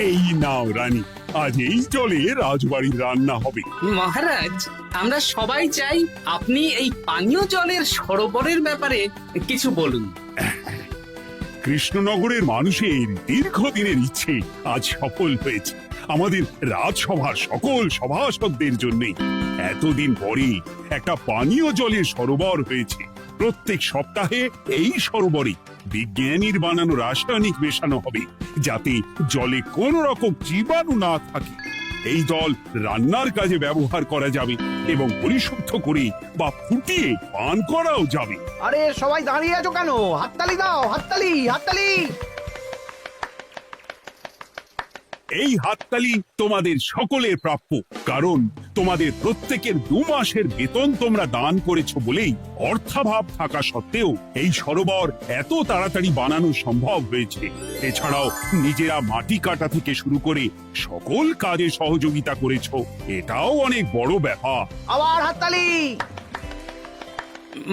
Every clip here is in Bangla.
এই নাও রানী, আজ এই জলে রাজবাড়ির রান্না হবে। মহারাজ, আমরা সবাই চাই আপনি এই পানীয় জলের সরোবরের ব্যাপারে কিছু বলুন। কৃষ্ণনগরের মানুষের দীর্ঘদিনের ইচ্ছে আজ সফল হয়েছে। আমাদের রাজসভার সকল সভাসদদের জন্য এতদিন পরে একটা পানীয় জলের সরোবর হয়েছে। প্রত্যেক সপ্তাহে এই সরোবরে বিজ্ঞানীর বানানো রাসায়নিক মেশানো হবে, যাতে জলে কোন রকম জীবাণু না থাকে। এই জল রান্নার কাজে ব্যবহার করা যাবে এবং পরিশুদ্ধ করে বা ফুটিয়ে পান করাও যাবে। আরে সবাই দাঁড়িয়ে আছো কেন? হাততালি দাও, হাততালি, হাততালি। এই হাততালি তোমাদের সকলের প্রাপ্য, কারণ তোমাদের প্রত্যেকের 2 মাসের বেতন তোমরা দান করেছো বলেই অর্থাভাব থাকা সত্ত্বেও এই সরোবর এত তাড়াতাড়ি বানানো সম্ভব হয়েছে। এছাড়াও নিজেরা মাটি কাটা থেকে শুরু করে সকল কাজে সহযোগিতা করেছো, এটাও অনেক বড় ব্যাপার। আবার হাততালি।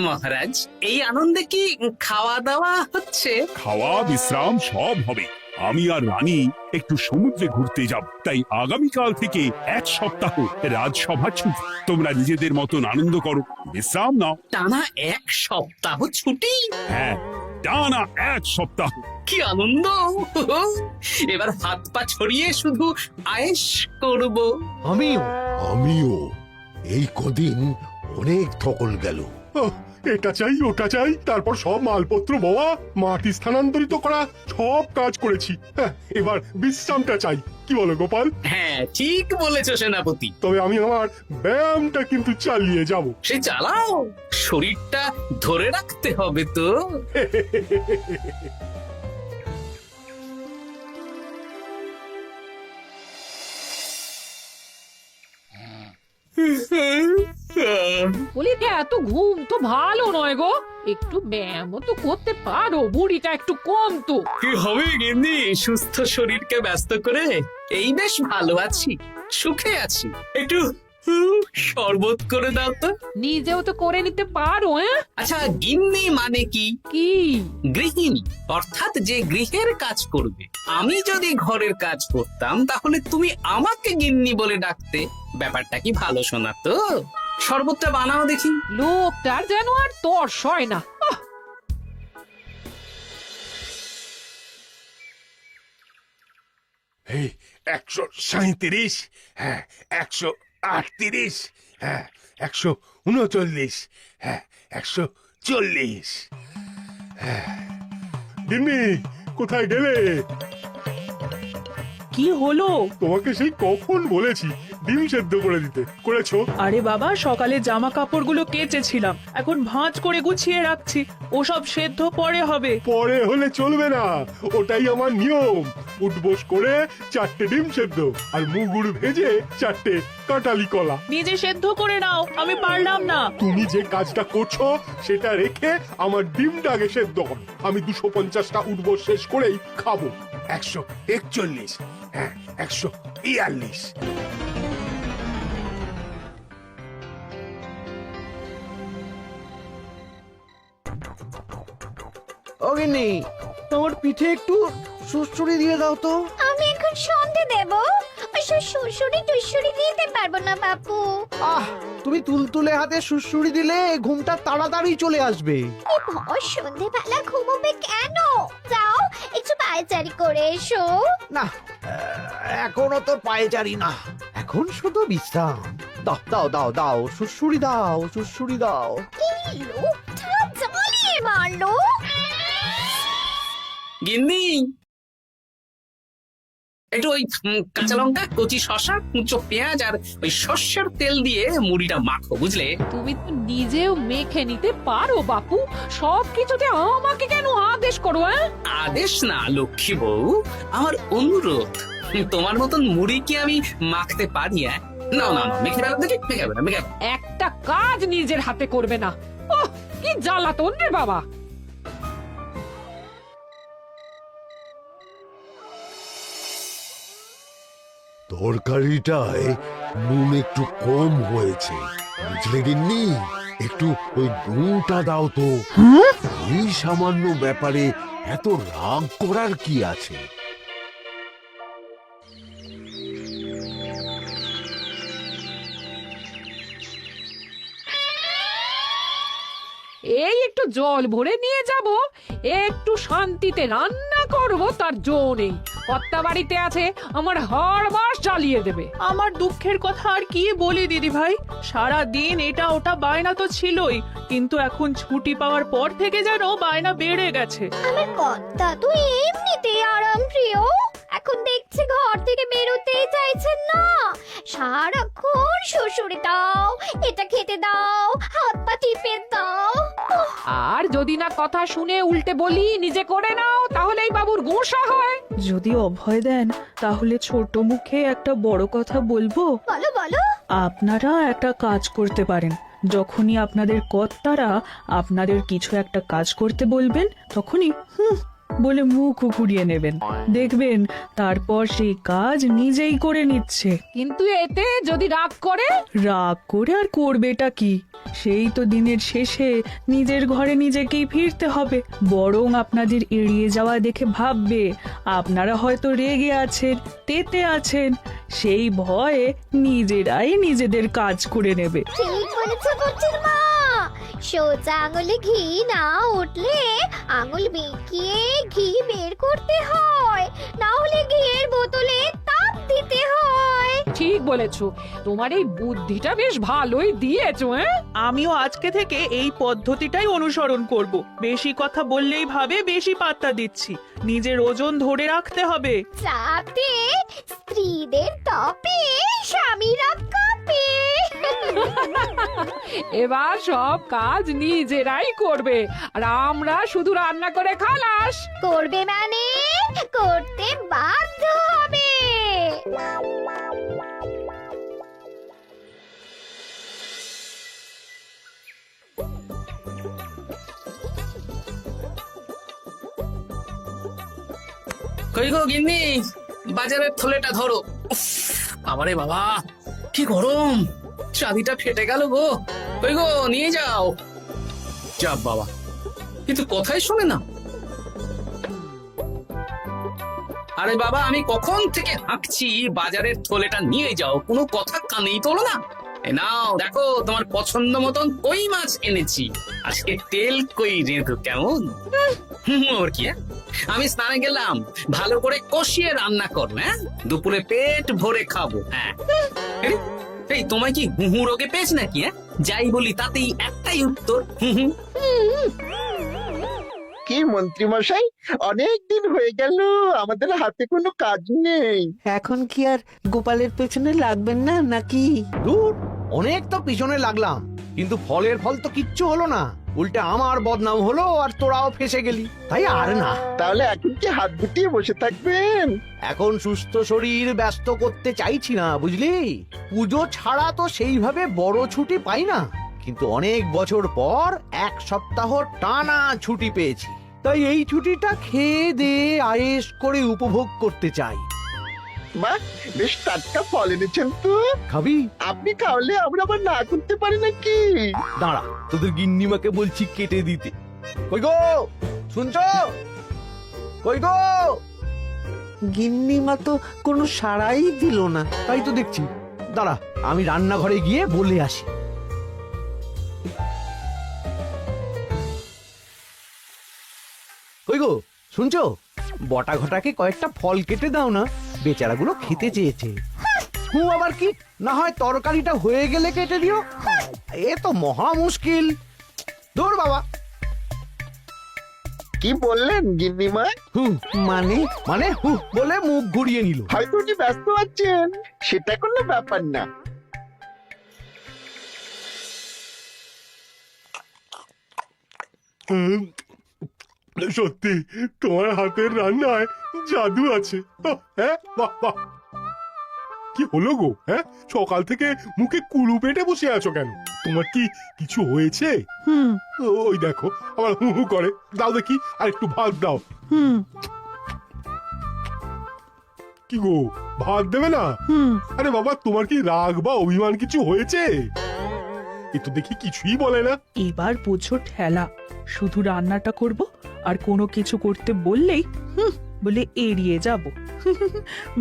মহারাজ, এই আনন্দে কি খাওয়া দাওয়া হচ্ছে? খাওয়া বিশ্রাম সব হবে। আমি আর রানী একটু সমুদ্রে ঘুরতে যাব, তাই আগামীকাল থেকে 1 সপ্তাহ রাজসভা ছুটি। তোমরা নিজেদের মতন আনন্দ করো, বিশ্রাম নাও। টানা 1 সপ্তাহ ছুটি? হ্যাঁ, টানা 1 সপ্তাহ। কি আনন্দ! এবার হাত পা ছড়িয়ে শুধু আয়েশ করব। আমিও এই কদিন অনেক ধকল গেল। এটা চাই ওটা চাই, তারপর সব মালপত্র বওয়া, মাটি স্থানান্তরিত করা, সব কাজ করেছি। এবার বিশ্রামটা চাই। কি বলো গোপাল? হ্যাঁ, ঠিক বলেছো সেনাপতি। তবে আমি আমার ব্যায়ামটা কিন্তু চালিয়ে যাব। সে চালাও, শরীরটা ধরে রাখতে হবে তো। বলি এত ঘুম তো ভালো নয় গো, একটু ব্যায়ামও তো করতে পারো, বুড়িটা একটু কম তো। কি হবে গিন্নি, সুস্থ শরীরকে ব্যস্ত করে এই বেশ ভালো আছি, সুখে আছি। একটু শরবত করে দাও তো। নিজেও তো করে নিতে পারো। আচ্ছা, গিন্নি মানে কি? কি? গৃহিণী, অর্থাৎ যে গৃহের কাজ করবে। আমি যদি ঘরের কাজ করতাম তাহলে তুমি আমাকে গিন্নি বলে ডাকতে। ব্যাপারটা কি ভালো শোনা তো? শরবতটা বানাও দেখি। লোকটার যেন আর তর্স হয় না। এই 137, হ্যাঁ 138, হ্যাঁ 139, হ্যাঁ 140। গিন্নি, কোথায় গেলে? কি হলো? তোমাকে সেই কখন বলেছি ডিম সেদ্ধ করে দিতে, করেছো? আরে বাবা, সকালে জামা কাপড়গুলো কেচেছিলাম, এখন ভাঁজ করে গুছিয়ে রাখছি। ওসব সেদ্ধ পরে হবে। পরে হলে চলবে না, ওটাই আমার নিয়ম। উঠবোস করে 4টে ডিম সেদ্ধ আর মুগুর ভেজে 4টে কাঁঠালি কলা। নিজে সেদ্ধ করে নাও, আমি পারলাম না। তুমি যে কাজটা করছো সেটা রেখে আমার ডিমটা আগে সেদ্ধ করো। আমি 250টা উঠবোস শেষ করেই খাবো। 141, হ্যাঁ 142। ও গিন্নি, তোমার পিঠে একটু সুড়সুড়ি দিয়ে দাও তো। আমি এখন সন্ধে দেব, ওসব সুড়সুড়ি টুসুড়ি দিতে পারবো না বাপু। তুমি তুলতুলে হাতে সুড়সুড়ি দিলে ঘুমটা তাড়াতাড়ি চলে আসবে। এই ভর সন্ধেবেলা ঘুমোবে কেন? যাও একটু পায়চারি করে এসো। না, এখনো তো পায়চারি না, এখন শুধু বিশ্রাম। দাও দাও দাও দাও, সুড়সুড়ি দাও, সুড়সুড়ি দাও। এই লোকটা জ্বালিয়ে মারলো। গিন্নি, একটু ওই কাঁচা লঙ্কা, কচি শসা, কুচো পেঁয়াজ আর ওই সর্ষের তেল দিয়ে মুড়িটা মাখো, বুঝলে? তুমি তো নিজেও মেখে নিতে পারো বাপু, সব কিছুতে আমাকে কেন আদেশ করো? আদেশ না লক্ষ্মী বউ, আমার অনুরোধ। তোমার মতন মুড়ি কি আমি মাখতে পারি? না না না, মেখে বেলা দেখে মেখে বেলা মেখে। একটা কাজ নিজের হাতে করবে না। ওহ, কি জ্বালাতন রে বাবা। তরকারিটায় নুন একটু কম হয়েছে, বুঝলে গিন্নি? একটু ওই নুনটা দাও তো। এই সামান্য ব্যাপারে এত রাগ করার কি আছে? এই একটু জল ভরে নিয়ে যাব, একটু শান্তিতে রান্না করব তার জো নেই। কর্তা বাড়িতে আছে, আমার হাড় মাস জ্বালিয়ে দেবে। আমার দুঃখের কথা আর কি বলি দিদি ভাই, সারা দিন এটা ওটা বায়না তো ছিলই, কিন্তু এখন ছুটি পাওয়ার পর থেকে যেন বায়না বেড়ে গেছে। আমার কর্তা তো এমনিতেই আরাম প্রিয়, এখন দেখছি ঘর থেকে বেরোতেই চাইছেন না। সারাক্ষণ শ্বশুরে দাও, এটা খেতে দাও, হাত পা টিপে দাও। আর যদি না কথা শুনে উল্টে বলি নিজে করে নাও, তাহলেই বাবুর গোসা হয়। যদি অভয় দেন তাহলে ছোট মুখে একটা বড় কথা বলবো। বলো বলো। আপনারা একটা কাজ করতে পারেন, যখনই আপনাদের কর্তারা আপনাদের কিছু একটা কাজ করতে বলবেন তখনই বলে মুখ ঘুরিয়ে নেবেন, দেখবেন তারপর সেই কাজ নিজেই করে নিচ্ছে। কিন্তু এতে যদি রাগ করে? রাগ করে আর করবেটা কি, সেই তো দিনের শেষে নিজের ঘরে নিজেকেই ফিরতে হবে। বরং আপনাদের এড়িয়ে যাওয়া দেখে ভাববে আপনারা হয়তো রেগে আছেন, তেতে আছেন, সেই ভয়ে নিজেরাই নিজেদের কাজ করে নেবে। ঠিক বলেছো বুচির মা, সোজা আঙুলে ঘি না উঠলে আঙুল বেঁকিয়ে ঘি বের করতে হয়, না হলে ঘিয়ের বোতলে তাপ দিতে হয়। ঠিক বলেছো, তোমার এই বুদ্ধিটা বেশ ভালোই দিয়েছো। আমিও আজকে থেকে এই পদ্ধতিটাই অনুসরণ করব। বেশি কথা বললেই ভাবে বেশি পাত্তা দিচ্ছি, নিজের ওজন ধরে রাখতে হবে। যাতে স্ত্রীদের তপে স্বামীরা কাঁপে। এবার সব কাজ নিজেরাই করবে, আর আমরা শুধু রান্না করে খালাস। করবে মানে করতে বাধ্য হবে। কই গো গিন্নি, বাজারের থলেটা ধরো। উফ, বাবারে বাবা, কি গরম, চাবিটা ফেটে গেল গো। কই গো, নিয়ে যাও। যা বাবা, কিন্তু কথাই শোনে না। আরে বাবা, আমি কখন থেকে হাঁকছি বাজারের থলেটা নিয়ে যাও, কোনো কথা কানেই তোলো না। এই নাও, দেখো তোমার পছন্দ মতন কই মাছ এনেছি, আজকে তেল কই রেঁধো কেমন। ওর কি, আমি স্নানে গেলাম, ভালো করে কষিয়ে রান্না করো, হ্যাঁ, দুপুরে পেট ভরে খাবো। হ্যাঁ, এই তোমায় কি হুহু রোগে পেয়েছে নাকি? হ্যাঁ, যাই বলি তাতেই একটাই উত্তর, হুহু। কি মন্ত্রী মশাই, অনেক দিন হয়ে গেল আমাদের হাতে কোনো কাজ নেই। এখন কি আর গোপালের পেছনে লাগবেন না নাকি? দূর, অনেক তো পিছনে লাগলাম, কিন্তু ফলের ফল তো কিচ্ছু হলো না, উল্টে আমার বদনাম হলো আর তোরাও ফেসে গেলি। তাই আর না, তাহলে এখন কি হাত গুটিয়ে বসে থাকবেন? এখন সুস্থ শরীর ব্যস্ত করতে চাইছি না, বুঝলি। পুজো ছাড়া তো সেইভাবে বড় ছুটি পাই না, কিন্তু অনেক বছর পর এক সপ্তাহ টানা ছুটি পেয়েছি, তাই এই ছুটিটা খেয়ে দিয়ে আয়েশ করে উপভোগ করতে চাই। বাহ, বেশ টাটকা ফল এনেছেন তো। খাবি? আপনি খাওয়ালে আমরা আবার না করতে পারি নাকি? দাঁড়া, তোদের গিন্নিমাকে বলছি কেটে দিতে। কই গো, শুনছো? কই গো? গিন্নিমা তো কোনো সাড়াই দিল না। তাই তো দেখছি, দাঁড়া আমি রান্নাঘরে গিয়ে বলে আসি। কই গো, শুনছো? বটা ঘটাকে কয়েকটা ফল কেটে দাও না, বেচারাগুলো খেতে চেয়েছে। আবার কি, না হয় তরকারিটা হয়ে গেলে কেটে দিও। এ তো মহা মুশকিল। দূর বাবা। কি বললেন গিন্নিমা? মানে মানে বলে মুখ ঘুরিয়ে নিল। হয়তো উনি ব্যস্ত আছেন, সেটা কোনো ব্যাপার না। সত্যি তোমার হাতের রান্নায় জাদু আছে। হ্যাঁ, বাহ বাহ। কি হলো গো? হ্যাঁ, সকাল থেকে মুখে কুলু পেটে বসে আছো কেন? তোমার কি কিছু হয়েছে? ওই দেখো আবার হু হু করে। দাও দেখি, আর একটু ভাত দাও। কি গো, ভাত দেবে না? আরে বাবা, তোমার কি রাগ বা অভিমান কিছু হয়েছে? এ তো দেখি কিছুই বলে না। এবার বুঝো ঠেলা, শুধু রান্নাটা করব আর কোনো কিছু করতে বললেই বলে এড়িয়ে যাব।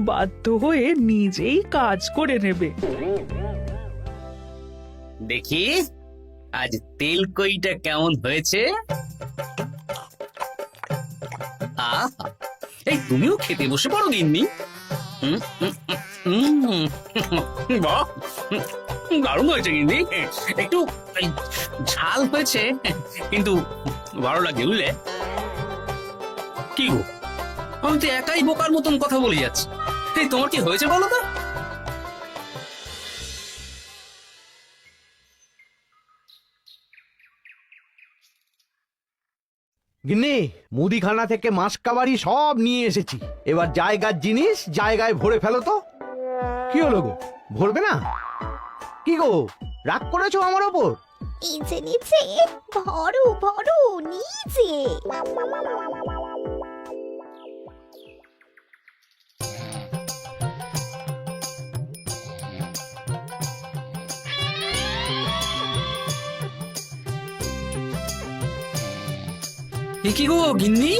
বাধ্য হয়ে নিজেই কাজ করে নেবে। দেখি, আজ তেল কইটা কেমন হয়েছে? আহা, এই তুমিও খেতে বসে পড়ো গিন্নি। বাহ, দারুণ হয়েছে গিন্নি। একটু এই, ঝাল হয়েছে কিন্তু ভালো লাগে বুঝলে। কি গো, আমি তো একাই বোকার মতন কথা বলে যাচ্ছি। এই তোমার কি হয়েছে বলো তো? গিন্নি, মুদিখানা থেকে মাসকাবারি সব নিয়ে এসেছি। এবার জায়গার জিনিস জায়গায় ভরে ফেলো তো। কি হলো গো, ভরবে না? কি গো, রাগ করেছো আমার ওপর? নিচে নিচে ভরো ভরো নিচে। এ কি গো গিন্নি,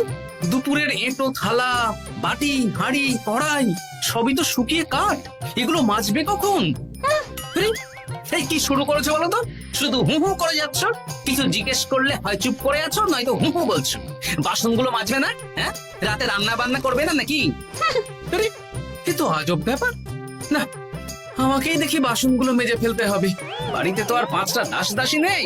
দুপুরের এঁটো থালা, বাটি, হাঁড়ি, কড়াই সবই তো শুকিয়ে কাঠ। এগুলো মাজবে কখন? আরে, এই কি শুরু করেছো বলো তো? শুধু হু হু করে যাচ্ছ। কিছু জিজ্ঞেস করলে হয় চুপ করে আছো, নয়তো হু হু বলছো। বাসনগুলো মাজবে না? হ্যাঁ, রাতে রান্না বান্না করবে না নাকি? আরে, এ তো আজব ব্যাপার। না, আমাকেই দেখি বাসনগুলো মেজে ফেলতে হবে। বাড়িতে তো আর 5টা দাস দাসী নেই।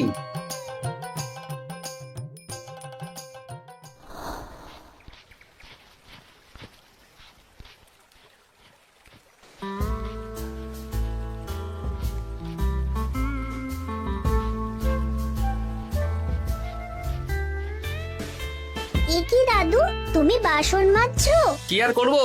এ কি দাদু, তুমি বাসন মাজছো? কি আর করবো,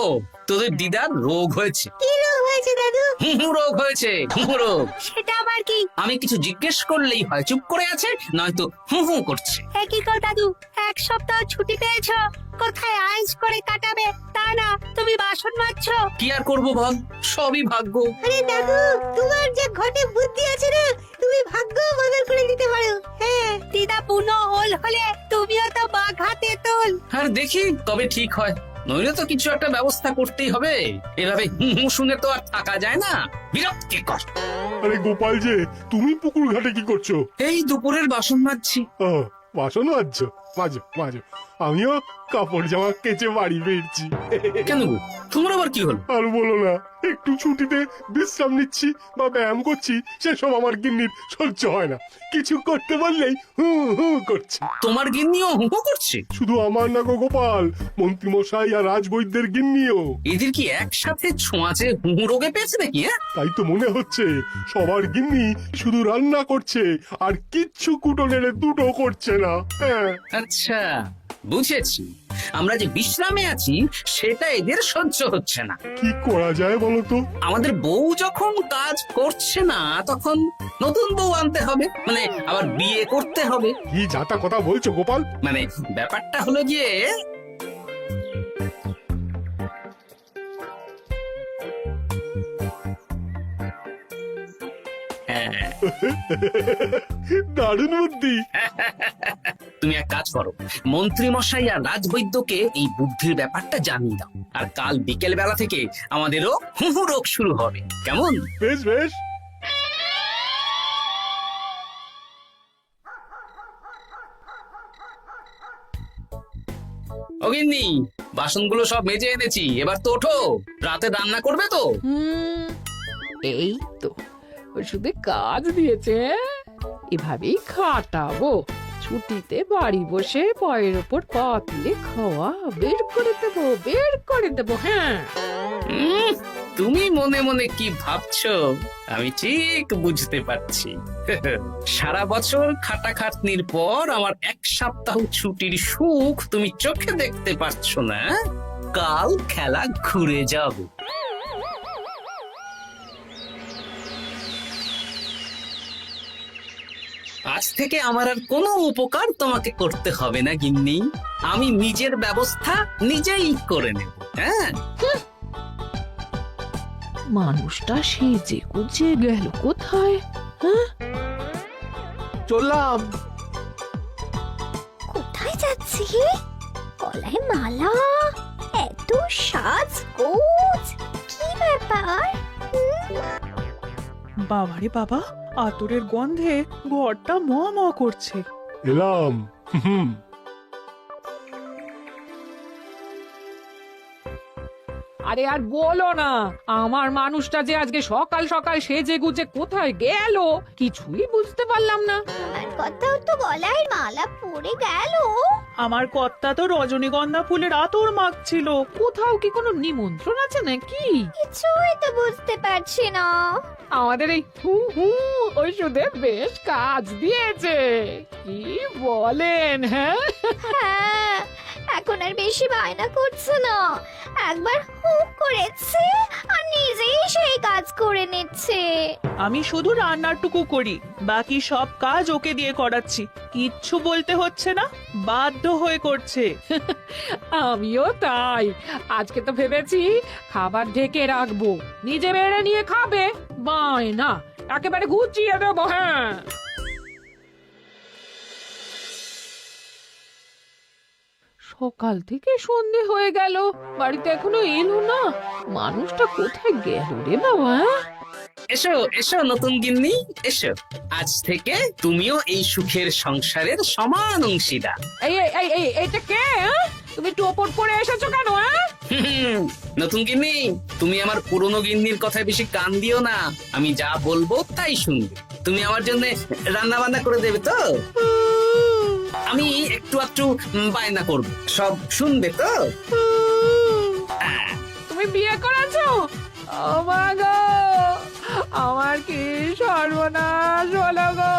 তোদের দিদার রোগ হয়েছে। কি রোগ হয়েছে দাদু? হুহু রোগ হয়েছে, হুহু রোগ। সেটা আবার কি? আমি কিছু জিজ্ঞেস করলেই হয় চুপ করে আছে, নয়তো হু হু করছে। কি কর দাদু, 1 সপ্তাহ ছুটি পেয়েছো, কোথায় আইস করে কাটাবে তা না তুমি বাসন মাজছো। কি আর করবো বল, সবই ভাগ্য। আরে দাদু, তোমার যে ঘটে বুদ্ধি আছে না, তুমি ভাগ্য বদল করে দিতে পারো। হ্যাঁ, দিদা পুনো হল হলে তুমিও তো বাঘাতে তোল। আর দেখি তবে ঠিক হয়, নইলে তো কিছু একটা ব্যবস্থা করতেই হবে। এভাবে হু হু শুনে তো আর থাকা যায় না, বিরক্তিকর। আরে গোপাল যে, তুমি পুকুর ঘাটে কি করছো? এই দুপুরের বাসন মাজছি। ও, বাসন মাজছো? মাজো মাজো, আমিও কাপড় জামা কেচে বাড়ি ফিরছি। কেন গো, তোমার আবার কি হলো? আর বলো না, একটু ছুটিতে বিশ্রাম নিচ্ছি বা ব্যায়াম করছি, সেসব আমার গিন্নির সহ্য হয় না। কিছু করতে বললেই হু হু করছে। তোমার গিন্নিও হু হু করছে? শুধু আমার না গো গোপাল, মন্ত্রী মশাই আর রাজবৈদ্যের গিন্নিও। এদের কি একসাথে ছোঁয়াচে হু হু রোগে পেয়েছে নাকি? হ্যাঁ, তাই তো মনে হচ্ছে সবার গিন্নি শুধু রান্না করছে আর কিচ্ছু কুটো নেড়ে দুটো করছে না। হ্যাঁ, আচ্ছা বুঝেছি, আমরা যে বিশ্রামে আছি সেটা এদের সহ্য হচ্ছে না। কি করা যায় বলো তো? আমাদের বউ যখন কাজ করছে না, তখন নতুন বউ আনতে হবে, মানে আবার বিয়ে করতে হবে। কি যাতা কথা বলছো গোপাল? মানে ব্যাপারটা হলো গিয়ে, হ্যাঁ, দারুণ বুদ্ধি। তুমি এক কাজ করো, মন্ত্রী মশাই আর রাজবৈদ্যকে এই বুদ্ধির ব্যাপারটা জানিয়ে দাও, আর কাল বিকেল বেলা থেকে আমাদেরও হু হু রোগ শুরু হবে। কেমন? বেশ বেশ। অগিন্নি, বাসনগুলো সব মেজে এনেছি, এবার তো ওঠো। রাতে রান্না করবে তো? এই তো ওষুধে কাজ দিয়েছে। এভাবেই খাটাবো, ছুটিতে বাড়ি বসে পায়ের ওপর পা তুলে খাওয়া বের করে দেবো, বের করে দেবো। হ্যাঁ, তুমি মনে মনে কি ভাবছো আমি ঠিক বুঝতে পারছি। সারা বছর খাটাখাটনির পর আমার 1 সপ্তাহ ছুটির সুখ তুমি চোখে দেখতে পাচ্ছ না। কাল খেলা ঘুরে যাবে। আজ থেকে আমার আর কোনো উপকার তোমাকে করতে হবে না গিন্নি, আমি নিজের ব্যবস্থা নিজেই করে নেব। হ্যাঁ, মানুষটা সেজে গুজে গেল কোথায়? চললাম। কোথায় যাচ্ছি? গলায় মালা, এত সাজগোজ, কি ব্যাপার? বাবারে বাবা, আতরের গন্ধে ঘরটা ম ম করছে। এলাম। হুম। আরে আর বলো না, আমার মানুষটা যে আজকে সকাল সকাল সেজে গুজে কোথায় গেল কিছুই বুঝতে পারলাম না। আমার কথাও তো গলায় মালা পড়ে গেল। আমার কর্তা তো রজনীগন্ধা ফুলের আতর মাখছিল। কোথাও কি কোনো নিমন্ত্রণ আছে নাকি? কিছুই তো বুঝতে পারছি না। আমাদের এই হু হু ওষুধে বেশ কাজ দিয়েছে, কি বলেন? হ্যাঁ, হ্যাঁ, এখন আর বেশি বায়না করছে না। একবার হুক করেছে আর নিজেই সেই কাজ করে নিচ্ছে। আমি শুধু রান্নাটুকু করি, বাকি সব কাজ ওকে দিয়ে করাচ্ছি। কিচ্ছু বলতে হচ্ছে না, বাধ্য হয়ে করছে। আমিও তাই। আজকে তো ভেবেছি খাবার ঢেকে রাখবো, নিজে বেড়ে নিয়ে খাবে। বায়না একেবারে গুছিয়ে দেবো। হ্যাঁ, সকাল থেকে সন্ধে হয়ে গেল, বাড়িতে এখনো এলো না। মানুষটা কোথায় গেল রে বাবা? এসো এসো নতুন গিন্নি, এসো। আজ থেকে তুমিও এই সুখের সংসারের সমান অংশীদার। এই এই এই এই এটা কে? হ্যাঁ? তুমি টোপট পরে এসেছো কেন? হ্যাঁ, নতুন গিন্নি, তুমি আমার পুরনো গিন্নির কথায় বেশি কান দিও না। আমি যা বলবো তাই শুনবে। তুমি আমার জন্য রান্না বান্না করে দেবে তো? আমি একটু একটু বায়না করবো, সব শুনবে তো? তুমি বিয়ে করেছো? ও মা গো, আমার কি সর্বনাশ হলো গো!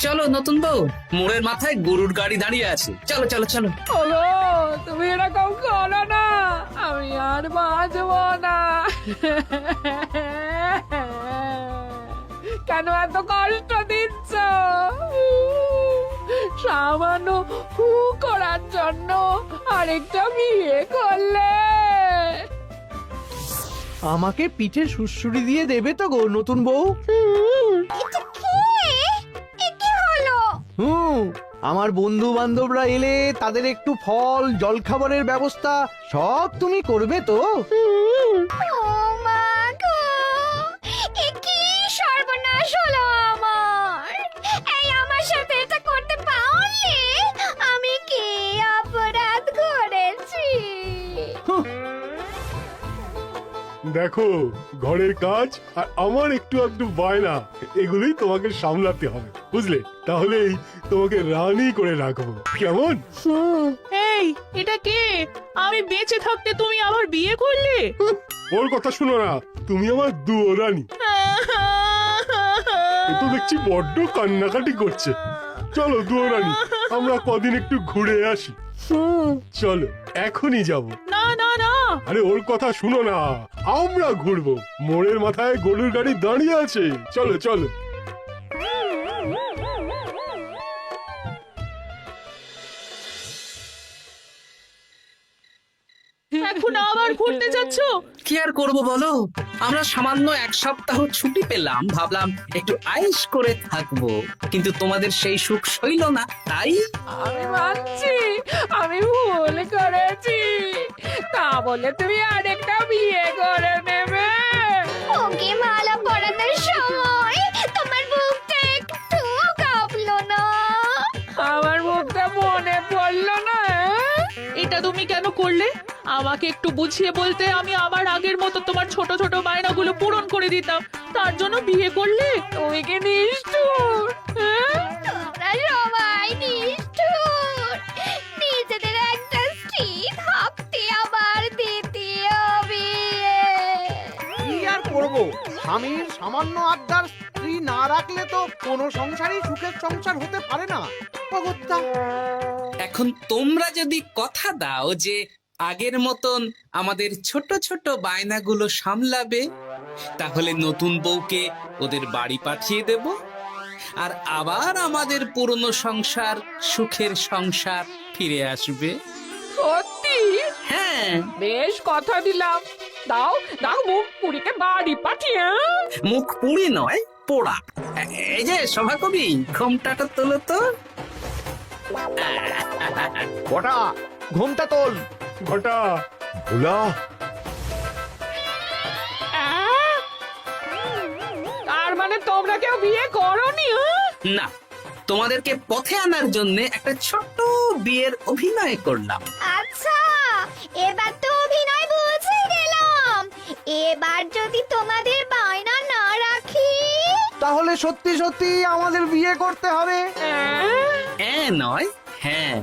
চলো নতুন বউ, মোড়ের মাথায় গরুর গাড়ি দাঁড়িয়ে আছে, চলো চলো চলো। ওগো, তুমি এরকম করো না, আমি আর বাঁচবো না। কেন এত কষ্ট দিচ্ছ? সামান্য হু করার জন্য আরেকটা বিয়ে করলে? আমাকে পিঠে সুড়সুড়ি দিয়ে দেবে তো গো নতুন বউ? এটা কি? এ কি হলো? আমার বন্ধু বান্ধবরা এলে তাদের একটু ফল জলখাবারের ব্যবস্থা সব তুমি করবে তো? ও মা গো, এ কি সর্বনাশ হলো আমার! এই আমার সাথে এটা করতে পারলে আমি কি অপরাধ করেছি? দেখো, ঘরের কাজ আর আমার একটু একটু বায়না, এগুলোই তোমাকে সামলাতে হবে, বুঝলে? তাহলেই তোমাকে রানী করে রাখবো, কেমন? এই এটা কে? আমি বেঁচে থাকতে তুমি আবার বিয়ে করলে? ওর কথা শুনো না, তুমি আমার দুয়ো রানী। এ তো দেখছি বড্ড কান্নাকাটি করছে। চলো দুয়ো রানী, আমরা কদিন একটু ঘুরে আসি। চলো, এখনই যাব। না না না, আরে ওর কথা শুনো না, আমরা ঘুরবো। মোড়ের মাথায় গরুর গাড়ি দাঁড়িয়ে আছে, চলো চলো। এখন আবার ঘুরতে যাচ্ছ? কি আর করবো বলো, আমরা সামান্য এক সপ্তাহ ছুটি পেলাম, ভাবলাম একটু আয়েশ করে থাকবো, কিন্তু তোমাদের সেই সুখ সইল না, তাই আমি মানছি আমি ভুল করেছি, তা বলে তুমি আরেকটা বিয়ে করে নেবে? ওকে মালা পরানোর সময় তোমার বুকটা একটু কাঁপলো না? আমার মুখটা মনে পড়লো না? এটা তুমি কেন করলে? আমাকে একটু বুঝিয়ে বলতে আমি আবার আগের মতো তোমার ছোট ছোট বায়নাগুলো পূরণ করে দিতাম। তার জন্য বিয়ে করলে? তুমি কি নিষ্ঠুর? হ্যাঁ? তোমরা সবাই নিষ্ঠুর। নিজেদের একটা স্ত্রী থাকতে আবার দ্বিতীয় বিয়ে। কি আর করবো, স্বামীর সামান্য আবদার স্ত্রী না রাখলে তো কোনো সংসারই সুখের সংসার হতে পারে না। অগত্যা। এখন তোমরা যদি কথা দাও যে আগের মতন আমাদের ছোট ছোট বায়নাগুলো সামলাবে, তাহলে নতুন বউকে ওদের বাড়ি পাঠিয়ে দেব, আর আবার আমাদের পুরনো সংসার, সুখের সংসার ফিরে আসবে। সত্যি? হ্যাঁ, বেশ কথা দিলাম। দাও দাও মুখ পুরীকে বাড়ি পাঠিয়ে। মুখ পুড়ি নয়, পোড়া। এই যে সভাকবি, ঘোমটাটা তোলো তো। কটা ঘুমটা তোল। ঘটা, ভোলা, তার মানে তোমরা কেউ বিয়ে করোনি? না, তোমাদেরকে পথে আনার জন্য একটা ছোট্ট বিয়ের অভিনয় করলাম। আচ্ছা, এবার তো অভিনয় বুঝে গেলাম। এবার যদি তোমাদের বায়না না রাখি, তাহলে সত্যি সত্যি আমাদের বিয়ে করতে হবে। নয়, হ্যাঁ।